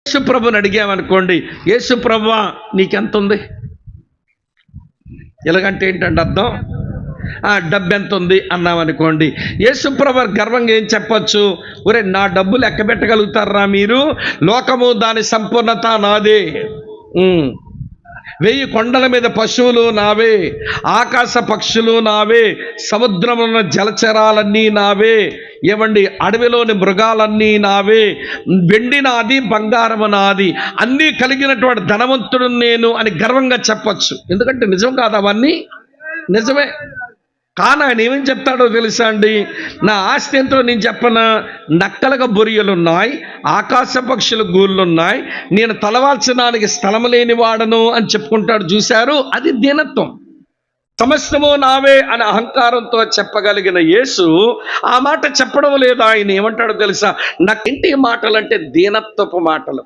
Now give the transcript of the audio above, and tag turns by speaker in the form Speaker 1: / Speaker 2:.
Speaker 1: యేసుప్రభుని అడిగామనుకోండి, యేసుప్రభువా నీకెంత ఉంది? ఎలాగంటే ఏంటంటే అర్థం, డబ్బు ఎంత ఉంది అన్నామనుకోండి, యేసుప్రభు గర్వంగా ఏం చెప్పచ్చు? ఒరే, నా డబ్బు లెక్క పెట్టగలుగుతారా మీరు? లోకము దాని సంపూర్ణత నాదే. 1000 కొండల మీద పశువులు నావే, ఆకాశ పక్షులు నావే, సముద్రమున్న జలచరాలన్నీ నావే, ఏమండి అడవిలోని మృగాలన్నీ నావే, వెండి నాది, బంగారము నాది, అన్నీ కలిగినటువంటి ధనవంతుడు నేను అని గర్వంగా చెప్పచ్చు. ఎందుకంటే నిజం కాదు, అవన్నీ నిజమే. కానీ ఆయన ఏమని చెప్తాడో తెలుసా అండి? నా ఆస్తి ఎంతో నేను చెప్పనా? నక్కలుగా బొరియలున్నాయి, ఆకాశ పక్షుల గూళ్ళున్నాయి, నేను తలవాల్చడానికి స్థలం లేని వాడను అని చెప్పుకుంటాడు. చూశారు, అది దీనత్వం. సమస్తము నావే అనే అహంకారంతో చెప్పగలిగిన యేసు ఆ మాట చెప్పడం లేదు. ఆయన ఏమంటాడో తెలుసా? నాకింటి మాటలు అంటే దీనత్వపు మాటలు.